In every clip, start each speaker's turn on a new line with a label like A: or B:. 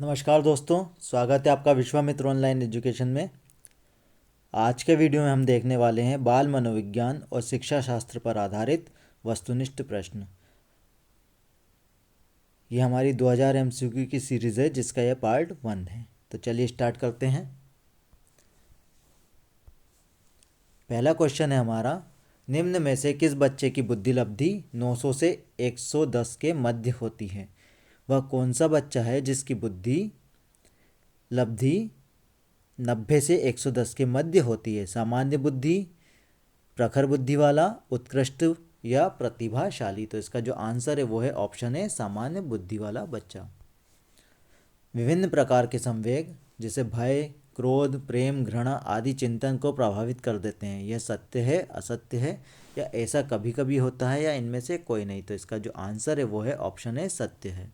A: नमस्कार दोस्तों, स्वागत है आपका विश्वामित्र ऑनलाइन एजुकेशन में। आज के वीडियो में हम देखने वाले हैं बाल मनोविज्ञान और शिक्षा शास्त्र पर आधारित वस्तुनिष्ठ प्रश्न। ये हमारी 2000 MCQ की सीरीज़ है जिसका यह पार्ट 1 है। तो चलिए स्टार्ट करते हैं। पहला क्वेश्चन है हमारा, निम्न में से किस बच्चे की बुद्धि लब्धि 900 से 110 के मध्य होती है? वह कौन सा बच्चा है जिसकी बुद्धि लब्धि 90 से 110 के मध्य होती है? सामान्य बुद्धि, प्रखर बुद्धि वाला, उत्कृष्ट या प्रतिभाशाली? तो इसका जो आंसर है वो है ऑप्शन है सामान्य बुद्धि वाला बच्चा। विभिन्न प्रकार के संवेग जैसे भय, क्रोध, प्रेम, घृणा आदि चिंतन को प्रभावित कर देते हैं। यह सत्य है, असत्य है, या ऐसा कभी कभी होता है, या इनमें से कोई नहीं? तो इसका जो आंसर है वो है ऑप्शन है सत्य है।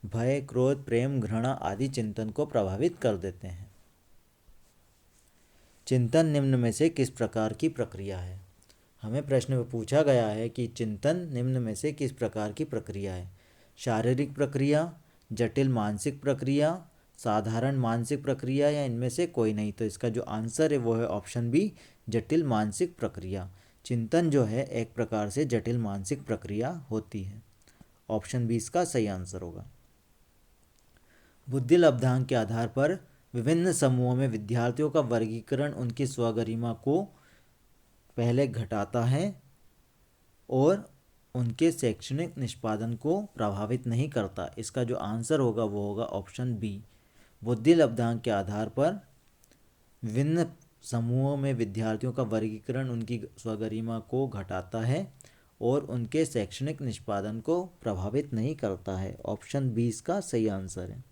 A: भय, क्रोध, प्रेम, घृणा आदि चिंतन को प्रभावित कर देते हैं। चिंतन निम्न में से किस प्रकार की प्रक्रिया है? हमें प्रश्न में पूछा गया है कि चिंतन निम्न में से किस प्रकार की प्रक्रिया है? शारीरिक प्रक्रिया, जटिल मानसिक प्रक्रिया, साधारण मानसिक प्रक्रिया, या इनमें से कोई नहीं? तो इसका जो आंसर है वो है ऑप्शन बी, जटिल मानसिक प्रक्रिया। चिंतन जो है एक प्रकार से जटिल मानसिक प्रक्रिया होती है। ऑप्शन बी इसका सही आंसर होगा। बुद्धि लब्धांक के आधार पर विभिन्न समूहों में विद्यार्थियों का वर्गीकरण उनकी स्वगरिमा को पहले घटाता है और उनके शैक्षणिक निष्पादन को प्रभावित नहीं करता। इसका जो आंसर होगा वो होगा ऑप्शन बी। बुद्धि लब्धांक के आधार पर विभिन्न समूहों में विद्यार्थियों का वर्गीकरण उनकी स्वगरिमा को घटाता है और उनके शैक्षणिक निष्पादन को प्रभावित नहीं करता है। ऑप्शन बी इसका सही आंसर है।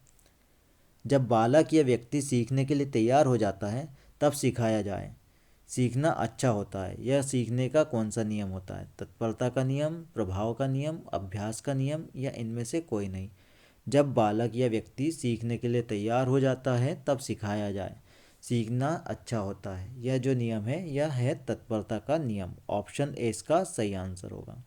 A: जब बालक या व्यक्ति सीखने के लिए तैयार हो जाता है तब सिखाया जाए। सीखना अच्छा होता है, यह सीखने का कौन सा नियम होता है? तत्परता का नियम, प्रभाव का नियम, अभ्यास का नियम, या इनमें से कोई नहीं? जब बालक या व्यक्ति सीखने के लिए तैयार हो जाता है तब सिखाया जाए। सीखना अच्छा होता है, यह जो नियम है यह है तत्परता का नियम। ऑप्शन ए इसका सही आंसर होगा।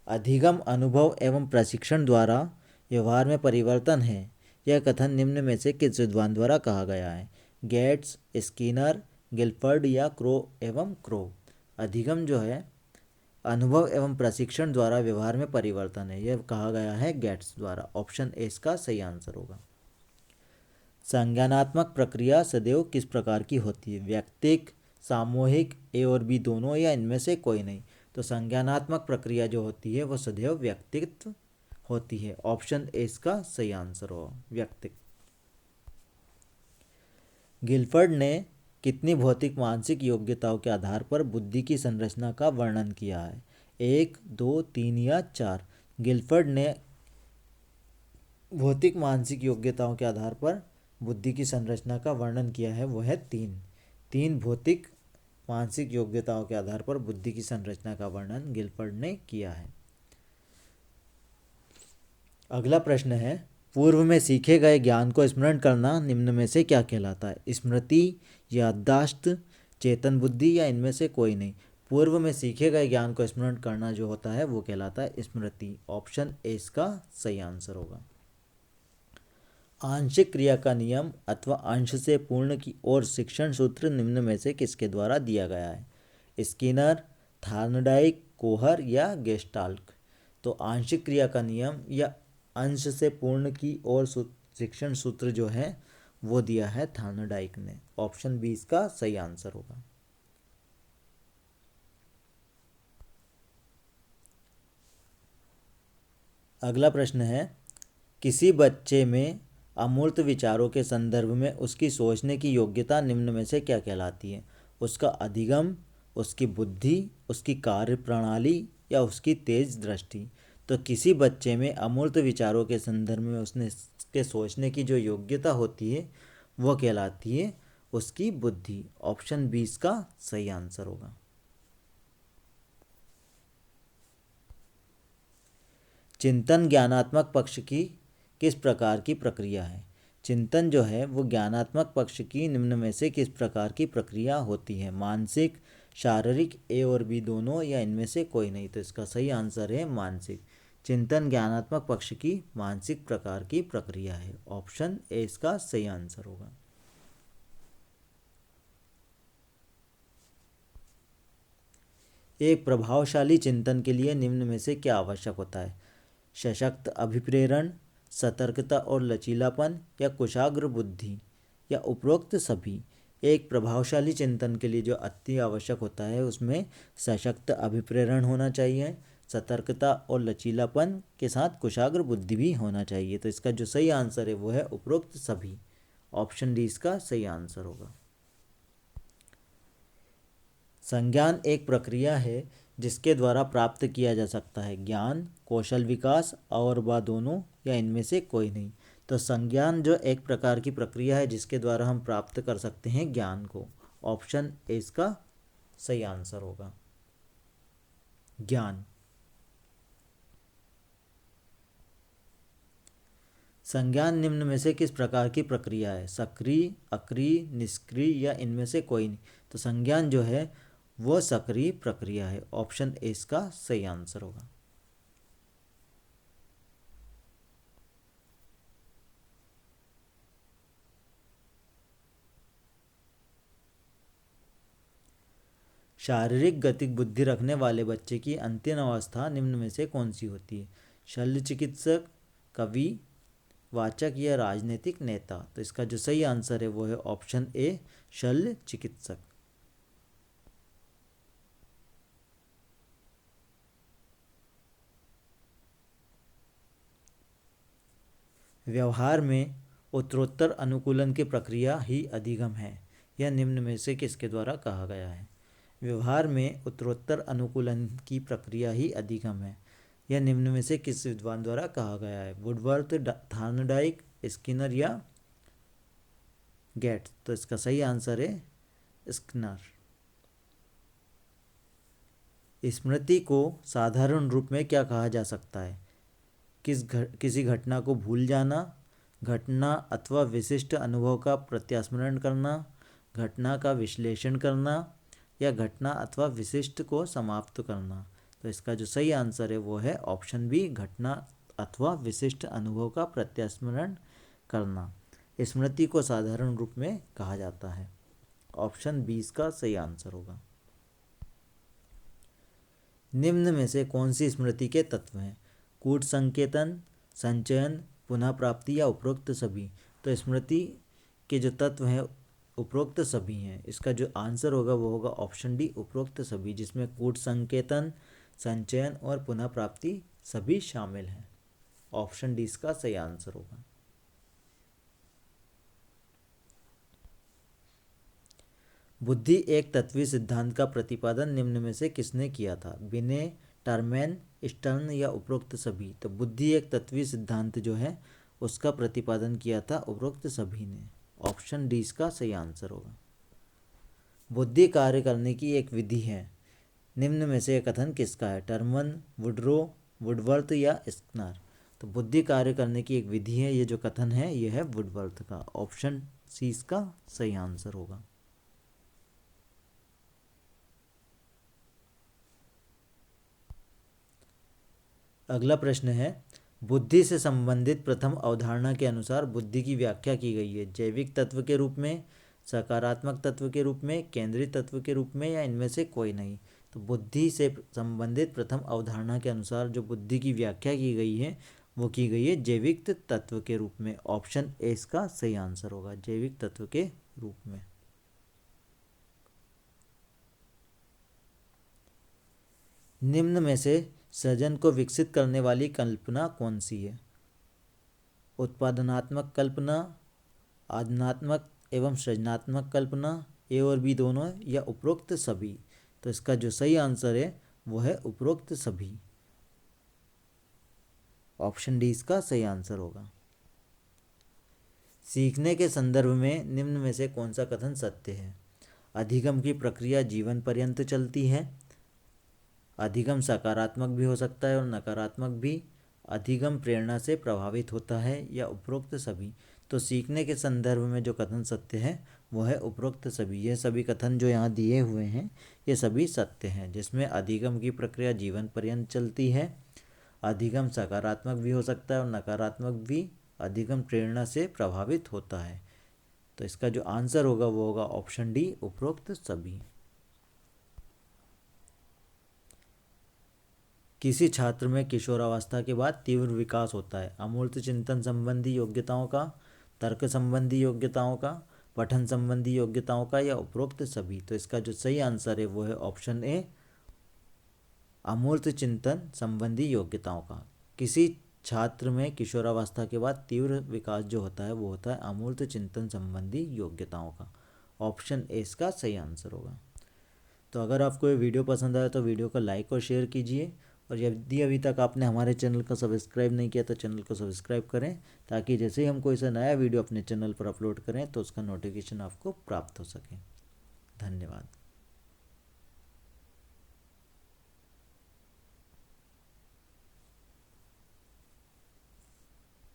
A: अधिगम अनुभव एवं प्रशिक्षण द्वारा व्यवहार में परिवर्तन है, यह कथन निम्न में से किस विद्वान द्वारा कहा गया है? गेट्स, स्किनर, गिलफर्ड, या क्रो एवं क्रो? अधिगम जो है अनुभव एवं प्रशिक्षण द्वारा व्यवहार में परिवर्तन है, यह कहा गया है गेट्स द्वारा। ऑप्शन ए इसका सही आंसर होगा। संज्ञानात्मक प्रक्रिया सदैव किस प्रकार की होती है? व्यक्तिक, सामूहिक, ए और बी दोनों, या इनमें से कोई नहीं? तो संज्ञानात्मक प्रक्रिया जो होती है वो सदैव व्यक्तित्व होती है। ऑप्शन ए इसका सही आंसर होगा, व्यक्तिक। गिलफर्ड ने कितनी भौतिक मानसिक योग्यताओं के आधार पर बुद्धि की संरचना का वर्णन किया है? 1, 2, 3 या 4? गिलफर्ड ने भौतिक मानसिक योग्यताओं के आधार पर बुद्धि की संरचना का वर्णन किया है वो है 3 भौतिक मानसिक योग्यताओं के आधार पर बुद्धि की संरचना का वर्णन गिलफर्ड ने किया है। अगला प्रश्न है, पूर्व में सीखे गए ज्ञान को स्मरण करना निम्न में से क्या कहलाता है? स्मृति, याददाश्त, चेतन बुद्धि, या इनमें से कोई नहीं? पूर्व में सीखे गए ज्ञान को स्मरण करना जो होता है वो कहलाता है स्मृति। ऑप्शन ए इसका सही आंसर होगा। आंशिक क्रिया का नियम अथवा अंश से पूर्ण की ओर शिक्षण सूत्र निम्न में से किसके द्वारा दिया गया है? स्किनर, थार्नडाइक, कोहर, या गेस्टाल्ट? तो आंशिक क्रिया का नियम या अंश से पूर्ण की ओर शिक्षण सूत्र जो है वो दिया है थार्नडाइक ने। ऑप्शन बी इसका सही आंसर होगा। अगला प्रश्न है, किसी बच्चे में अमूर्त विचारों के संदर्भ में उसकी सोचने की योग्यता निम्न में से क्या कहलाती है? उसका अधिगम, उसकी बुद्धि, उसकी कार्य प्रणाली, या उसकी तेज दृष्टि? तो किसी बच्चे में अमूर्त विचारों के संदर्भ में उसके सोचने की जो योग्यता होती है वह कहलाती है उसकी बुद्धि। ऑप्शन बी इसका सही आंसर होगा। चिंतन ज्ञानात्मक पक्ष की किस प्रकार की प्रक्रिया है? चिंतन जो है वो ज्ञानात्मक पक्ष की निम्न में से किस प्रकार की प्रक्रिया होती है? मानसिक, शारीरिक ए और बी दोनों या इनमें से कोई नहीं। तो इसका सही आंसर है मानसिक। चिंतन ज्ञानात्मक पक्ष की मानसिक प्रकार की प्रक्रिया है। ऑप्शन ए इसका सही आंसर होगा। एक प्रभावशाली चिंतन के लिए निम्न में से क्या आवश्यक होता है? सशक्त अभिप्रेरण, सतर्कता और लचीलापन, या कुशाग्र बुद्धि, या उपरोक्त सभी। एक प्रभावशाली चिंतन के लिए जो अति आवश्यक होता है उसमें सशक्त अभिप्रेरण होना चाहिए, सतर्कता और लचीलापन के साथ कुशाग्र बुद्धि भी होना चाहिए। तो इसका जो सही आंसर है वो है उपरोक्त सभी। ऑप्शन डी इसका सही आंसर होगा। संज्ञान एक प्रक्रिया है जिसके द्वारा प्राप्त किया जा सकता है ज्ञान, कौशल विकास और व दोनों या इनमें से कोई नहीं। तो संज्ञान जो एक प्रकार की प्रक्रिया है जिसके द्वारा हम प्राप्त कर सकते हैं ज्ञान को। ऑप्शन ए इसका सही आंसर होगा। ज्ञान। संज्ञान निम्न में से किस प्रकार की प्रक्रिया है? सक्रिय, अक्रिय, निष्क्रिय या इनमें से कोई नहीं। तो संज्ञान जो है वो सक्रिय प्रक्रिया है। ऑप्शन ए इसका सही आंसर होगा। शारीरिक गतिक बुद्धि रखने वाले बच्चे की अंतिम अवस्था निम्न में से कौन सी होती है? शल्य चिकित्सक, कवि, वाचक या राजनीतिक नेता। तो इसका जो सही आंसर है वो है ऑप्शन ए शल्य चिकित्सक। व्यवहार में उत्तरोत्तर अनुकूलन की प्रक्रिया ही अधिगम है। यह निम्न में से किसके द्वारा कहा गया है? व्यवहार में उत्तरोत्तर अनुकूलन की प्रक्रिया ही अधिगम है। यह निम्न में से किस विद्वान द्वारा कहा गया है? वुडवर्थ, थार्नडाइक, स्किनर या गेट्स। तो इसका सही आंसर है स्किनर। स्मृति को साधारण रूप में क्या कहा जा सकता है? किसी घटना को भूल जाना, घटना अथवा विशिष्ट अनुभव का प्रत्यास्मरण करना, घटना का विश्लेषण करना, या घटना अथवा विशिष्ट को समाप्त करना। तो इसका जो सही आंसर है वो है ऑप्शन बी घटना अथवा विशिष्ट अनुभव का प्रत्यास्मरण करना। स्मृति को साधारण रूप में कहा जाता है। ऑप्शन बी इसका सही आंसर होगा। निम्न में से कौन सी स्मृति के तत्व हैं? कूट संकेतन, संचयन, पुनः प्राप्ति या उपरोक्त सभी। तो स्मृति के जो तत्व हैं उपरोक्त सभी हैं। इसका जो आंसर होगा वो होगा ऑप्शन डी उपरोक्त सभी, जिसमें कूट संकेतन, संचयन और पुनः प्राप्ति सभी शामिल हैं। ऑप्शन डी इसका सही आंसर होगा। बुद्धि एक तत्वीय सिद्धांत का प्रतिपादन निम्न में से किसने किया था? बिने, टर्मेन, स्टर्न या उपरोक्त सभी। तो बुद्धि एक तत्वीय सिद्धांत जो है उसका प्रतिपादन किया था उपरोक्त सभी ने। ऑप्शन डी इसका सही आंसर होगा। बुद्धि कार्य करने की एक विधि है। निम्न में से कथन किसका है? टर्मन, वुडरो, वुडवर्थ या स्किनर। तो बुद्धि कार्य करने की एक विधि है, ये जो कथन है ये है वुडवर्थ का। ऑप्शन सी इसका सही आंसर होगा। अगला प्रश्न है, बुद्धि से संबंधित प्रथम अवधारणा के अनुसार बुद्धि की व्याख्या की गई है जैविक तत्व के रूप में, सकारात्मक तत्व के रूप में, केंद्रीय तत्व के रूप में या इनमें से कोई नहीं। तो बुद्धि से संबंधित प्रथम अवधारणा के अनुसार जो बुद्धि की व्याख्या की गई है वो की गई है जैविक तत्व के रूप में। ऑप्शन ए इसका सही आंसर होगा, जैविक तत्व के रूप में। निम्न में से सृजन को विकसित करने वाली कल्पना कौन सी है? उत्पादनात्मक कल्पना, आदनात्मक एवं सृजनात्मक कल्पना, ए और बी दोनों या उपरोक्त सभी। तो इसका जो सही आंसर है वो है उपरोक्त सभी। ऑप्शन डी इसका सही आंसर होगा। सीखने के संदर्भ में निम्न में से कौन सा कथन सत्य है? अधिगम की प्रक्रिया जीवन पर्यंत चलती है। अधिगम सकारात्मक भी हो सकता है और नकारात्मक भी। अधिगम प्रेरणा से प्रभावित होता है या उपरोक्त सभी। तो सीखने के संदर्भ में जो कथन सत्य है वो है उपरोक्त सभी। ये सभी कथन जो यहाँ दिए हुए हैं ये सभी सत्य हैं, जिसमें अधिगम की प्रक्रिया जीवन पर्यंत चलती है। अधिगम सकारात्मक भी हो सकता है और नकारात्मक भी। अधिगम प्रेरणा से प्रभावित होता है। तो इसका जो आंसर होगा वो होगा ऑप्शन डी, उपरोक्त सभी। किसी छात्र में किशोरावस्था के बाद तीव्र विकास होता है। अमूर्त चिंतन संबंधी योग्यताओं का, तर्क संबंधी योग्यताओं का, पठन संबंधी योग्यताओं का, या उपरोक्त सभी। तो इसका जो सही आंसर है वो है ऑप्शन ए, अमूर्त चिंतन संबंधी योग्यताओं का। किसी छात्र में किशोरावस्था के बाद तीव्र विकास जो होता है वो होता है अमूर्त चिंतन संबंधी योग्यताओं का। ऑप्शन ए इसका सही आंसर होगा। तो अगर आपको ये वीडियो पसंद आया तो वीडियो को लाइक और शेयर कीजिए, और यदि अभी तक आपने हमारे चैनल को सब्सक्राइब नहीं किया तो चैनल को सब्सक्राइब करें, ताकि जैसे ही हम कोई सा नया वीडियो अपने चैनल पर अपलोड करें तो उसका नोटिफिकेशन आपको प्राप्त हो सके। धन्यवाद।